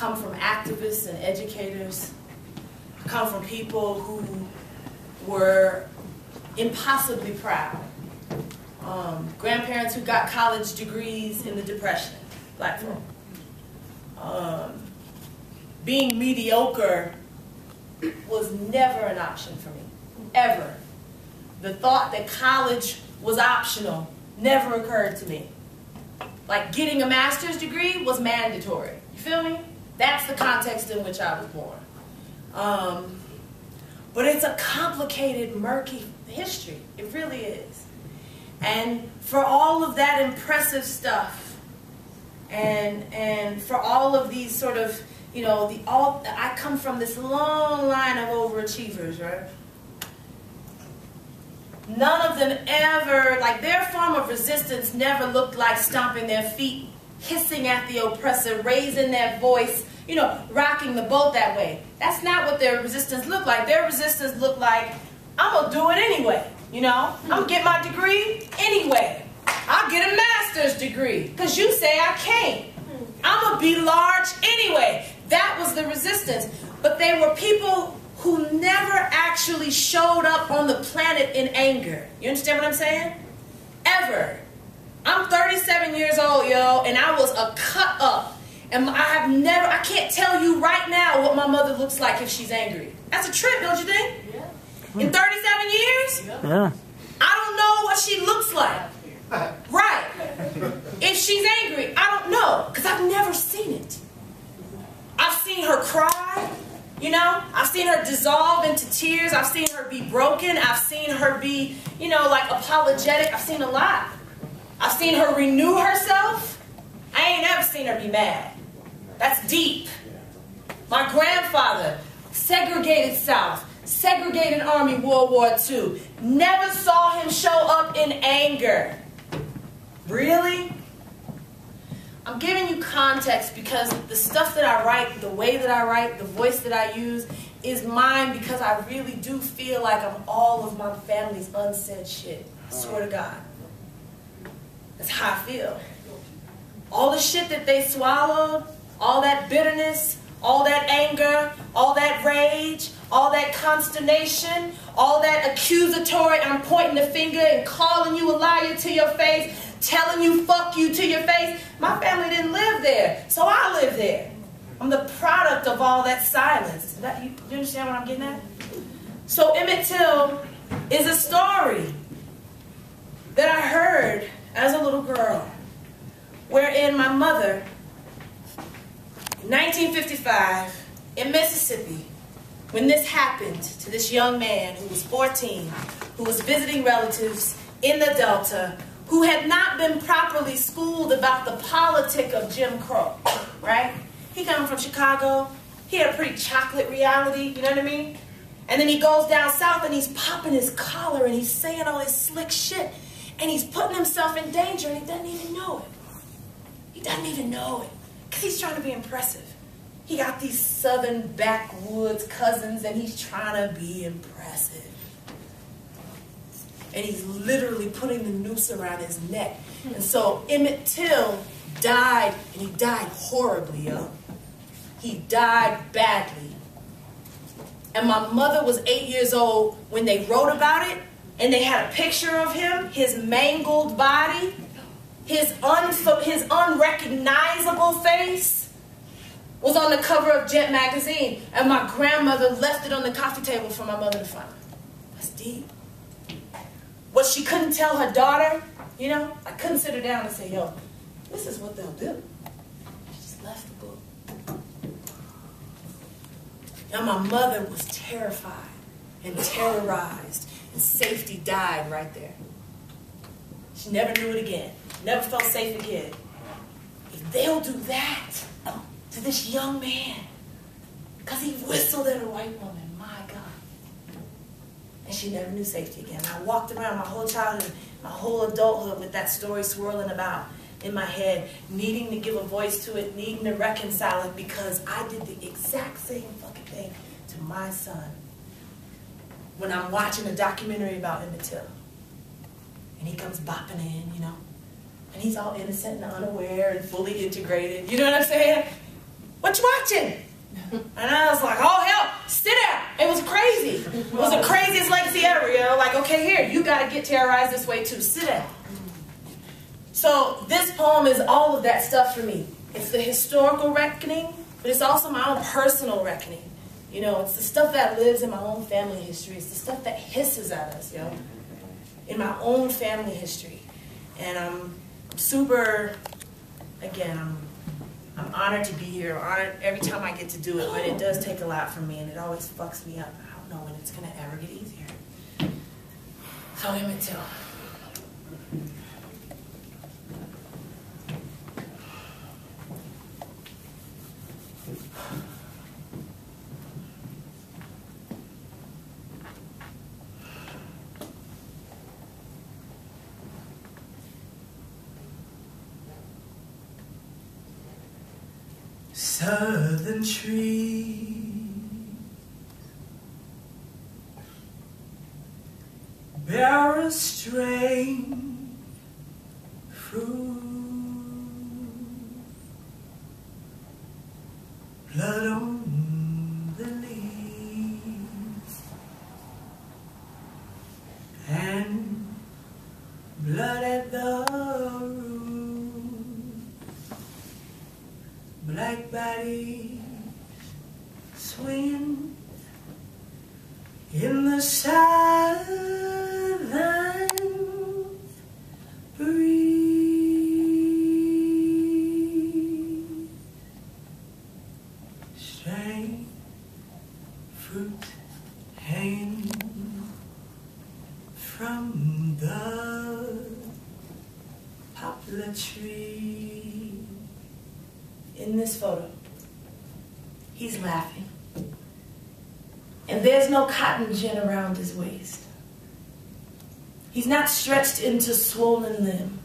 come from activists and educators. I come from people who were impossibly proud. Grandparents who got college degrees in the Depression, black folk. Being mediocre was never an option for me, ever. The thought that college was optional never occurred to me. Like getting a master's degree was mandatory. You feel me? That's the context in which I was born. But it's a complicated, murky history. It really is. And for all of that impressive stuff, and for all of these sort of, you know, I come from this long line of overachievers, right? None of them ever, like their form of resistance never looked like stomping their feet, hissing at the oppressor, raising their voice, you know, rocking the boat that way. That's not what their resistance looked like. Their resistance looked like, I'm going to do it anyway, you know? I'm going to get my degree anyway. I'll get a master's degree because you say I can't. I'm going to be large anyway. That was the resistance. But they were people who never actually showed up on the planet in anger. You understand what I'm saying? Ever. I'm 37 years old, yo, and I was a cut up. And I can't tell you right now what my mother looks like if she's angry. That's a trip, don't you think? Yeah. In 37 years? Yeah. I don't know what she looks like. Right. If she's angry, I don't know, because I've never seen it. I've seen her cry, you know? I've seen her dissolve into tears. I've seen her be broken. I've seen her be, you know, like apologetic. I've seen a lot. I've seen her renew herself. I ain't ever seen her be mad. That's deep. My grandfather, segregated South, segregated Army, World War II. Never saw him show up in anger. Really? I'm giving you context because the stuff that I write, the way that I write, the voice that I use is mine because I really do feel like I'm all of my family's unsaid shit. I swear to God. That's how I feel. All the shit that they swallowed, all that bitterness, all that anger, all that rage, all that consternation, all that accusatory, I'm pointing the finger and calling you a liar to your face, telling you fuck you to your face. My family didn't live there, so I live there. I'm the product of all that silence. You understand what I'm getting at? So Emmett Till is a story that I heard as a little girl, wherein my mother, in 1955, in Mississippi, when this happened to this young man who was 14, who was visiting relatives in the Delta, who had not been properly schooled about the politic of Jim Crow, right? He coming from Chicago. He had a pretty chocolate reality, you know what I mean? And then he goes down south and he's popping his collar and he's saying all this slick shit and he's putting himself in danger and he doesn't even know it. He doesn't even know it because he's trying to be impressive. He got these southern backwoods cousins and he's trying to be impressive. And he's literally putting the noose around his neck. And so Emmett Till died, and he died horribly, yo. He died badly. And my mother was 8 years old when they wrote about it, and they had a picture of him, his mangled body, his unrecognizable face was on the cover of Gent magazine, and my grandmother left it on the coffee table for my mother to find. That's deep. What she couldn't tell her daughter, you know, I couldn't sit her down and say, yo, this is what they'll do. She just left the book. And my mother was terrified and terrorized, and safety died right there. She never knew it again. Never felt safe again. If they'll do that to this young man, because he whistled at a white woman, my God. And she never knew safety again. I walked around my whole childhood, my whole adulthood with that story swirling about in my head, needing to give a voice to it, needing to reconcile it, because I did the exact same fucking thing to my son when I'm watching a documentary about Emmett Till. And he comes bopping in, you know, and he's all innocent and unaware and fully integrated. You know what I'm saying? What you watching? And I was like, oh hell, sit down. It was crazy. It was the craziest legacy ever, you know, like, okay, here, you gotta get terrorized this way too, sit down. So this poem is all of that stuff for me. It's the historical reckoning, but it's also my own personal reckoning. You know, it's the stuff that lives in my own family history. It's the stuff that hisses at us, you know, in my own family history. And I'm super, again, I'm honored to be here. I'm honored every time I get to do it, but it does take a lot from me, and it always fucks me up. I don't know when it's going to ever get easier. So Emmett Till. Southern trees bear a strange fruit, blood on the leaves and blood at the root. Black bodies swinging in the southern breeze. Strange fruit hanging from the poplar tree. In this photo, he's laughing. And there's no cotton gin around his waist. He's not stretched into swollen limb.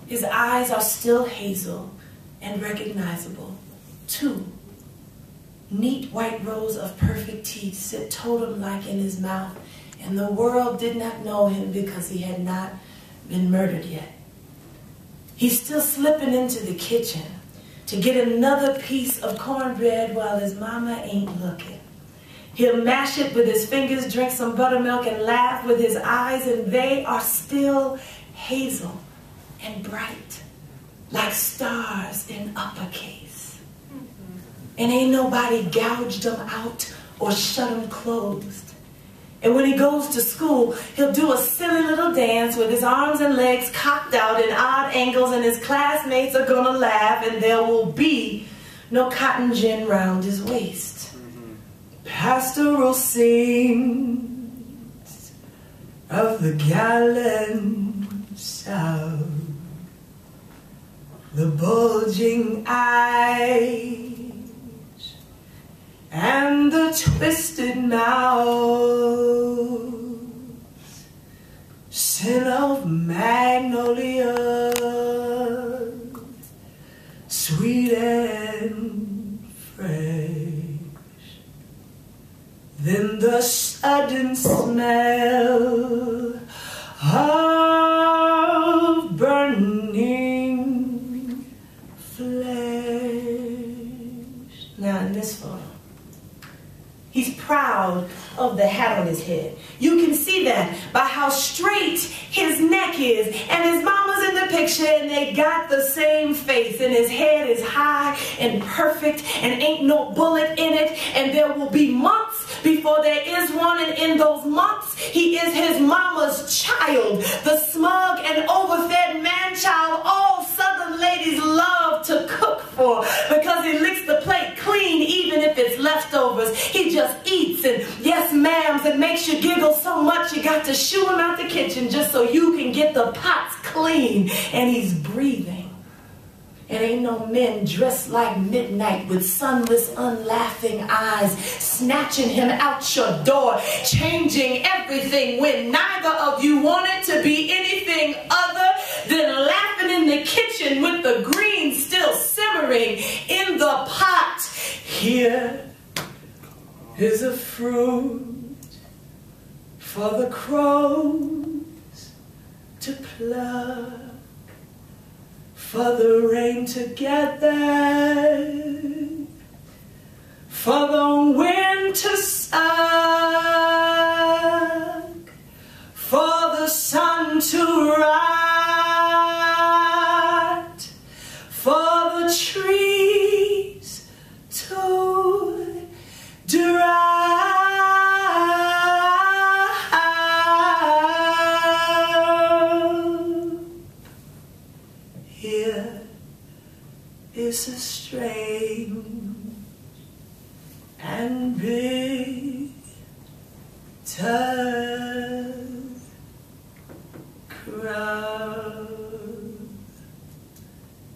His eyes are still hazel and recognizable. 2 neat white rows of perfect teeth sit totem-like in his mouth, and the world did not know him because he had not been murdered yet. He's still slipping into the kitchen to get another piece of cornbread while his mama ain't looking. He'll mash it with his fingers, drink some buttermilk, and laugh with his eyes, and they are still hazel and bright, like stars in uppercase. And ain't nobody gouged them out or shut them closed. And when he goes to school, he'll do a silly little dance with his arms and legs cocked out in odd angles, and his classmates are gonna laugh, and there will be no cotton gin round his waist. Pastoral scenes of the gallant South, the bulging eyes and the twisted mouth, scent of magnolia, sweet and fresh. Then the sudden smell of burning flesh. Now in this photo, he's proud of the hat on his head. You can see that by how straight his neck is. And his mama's in the picture, and they got the same face. And his head is high and perfect, and ain't no bullet in it. And there will be months before there is one. And in those months, he is his mama's child. The smug and overfed man-child all Southern ladies love to cook for, because he licks the plate clean even if it's leftovers. He just eats and yes ma'ams, and makes you giggle so much you got to shoo him out the kitchen just so you can get the pots clean. And he's breathing. And ain't no men dressed like midnight with sunless, unlaughing eyes snatching him out your door, changing everything when neither of you want it to be anything other than laughing in the kitchen with the greens still simmering in the pot. Here is a fruit for the crows to pluck, for the rain to gather suck, for the sun to rot, for the trees to dry. Here is a strange and big crowd.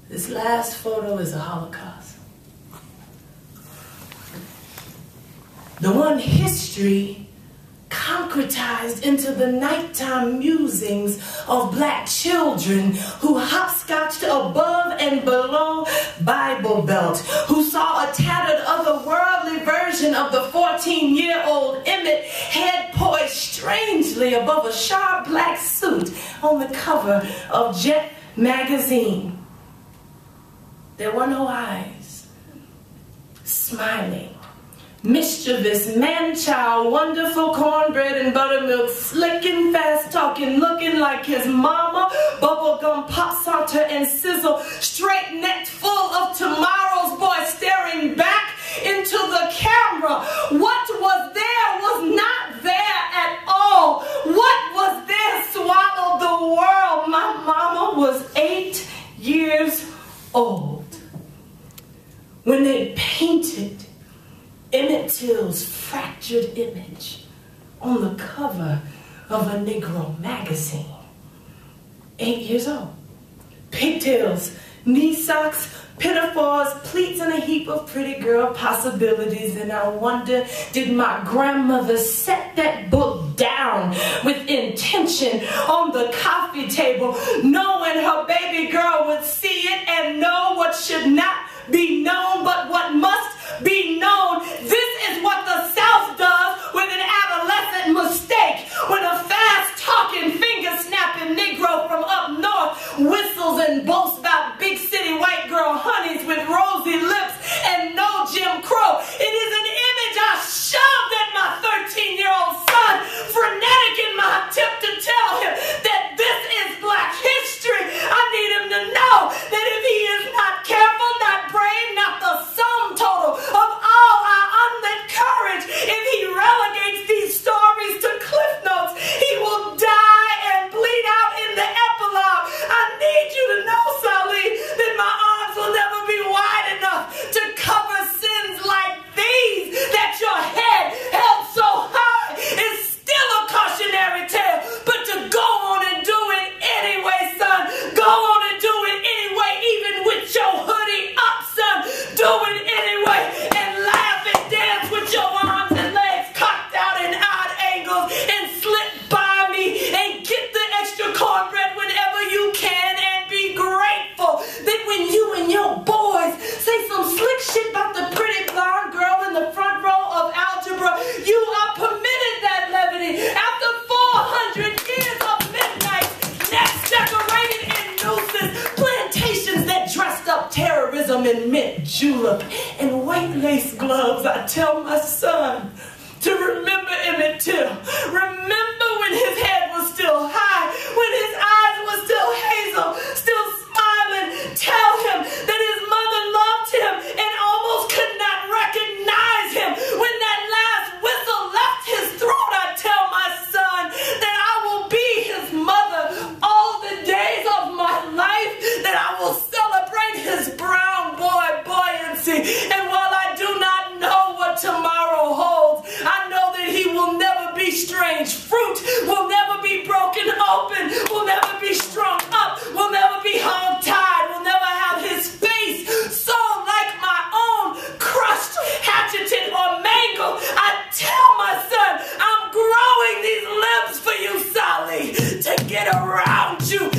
This last photo is a Holocaust. The one history concretized into the nighttime musings of black children who hopscotched above and below Bible Belt, who saw a tattered otherworldly version of the 14-year-old Emmett head poised strangely above a sharp black suit on the cover of Jet magazine. There were no eyes. Smiling, mischievous, man-child, wonderful cornbread and buttermilk, slicking, fast-talking, looking like his mama, bubblegum, pop saunter, and sizzle, straight-necked, full of tomorrow's boy, staring back into the camera. What was there was not there at all. What was there swallowed the world. My mama was 8 years old when they painted Emmett Till's fractured image on the cover of a Negro magazine. 8 years old. Pigtails, knee socks, pinafores, pleats, and a heap of pretty girl possibilities. And I wonder, did my grandmother set that book down with intention on the coffee table, knowing her baby girl would see it and know what should not be known but what must be known? This is what the South does with an adolescent mistake. When a fast-talking, finger-snapping Negro from up north whistles and boasts about big city white girl honeys with rosy lips and no Jim Crow. It is an image I shoved at my 13-year-old son, frenetic in my attempt to tell him that this is black history. I need him to know that if he is not careful, not brave, not the sum total of all our unlit courage, if he relegates these stories to cliff notes, he will die and bleed out in the epilogue. I need you to know, Salih, that my arms will never be wide enough to cover sins like these, that your head held so high is still a cautionary tale. But to go on and do it anyway, son, go on and do it anyway, even with your hoodie up, son, do it anyway, and laugh and dance with your arms and legs cocked out in odd angles, and slip by me and get the extra cornbread whenever you can, and be grateful that when you and your boys say some slick shit about the pretty blonde girl in the front row of algebra, you are permitted that levity. After 400 years of midnight, necks decorated in nooses, plantations that dressed up terrorism in mint julep and white lace gloves, I tell my son to remember Emmett Till. Remember when his head was still high, when his eyes were still hazel, still smiling. Tell him that his mother loved him and almost could not recognize him. When that last whistle left his throat, I tell my son that I will be his mother all the days of my life, that I will celebrate his brown boy buoyancy. And while I do not know what tomorrow holds, I know that he will never be strange fruit, will never be broken open, will never be strung up, will never be hog-tied, will never have his face sewn like my own, crushed, hatcheted, or mangled. I tell my son, I'm growing these limbs for you, Salih, to get around you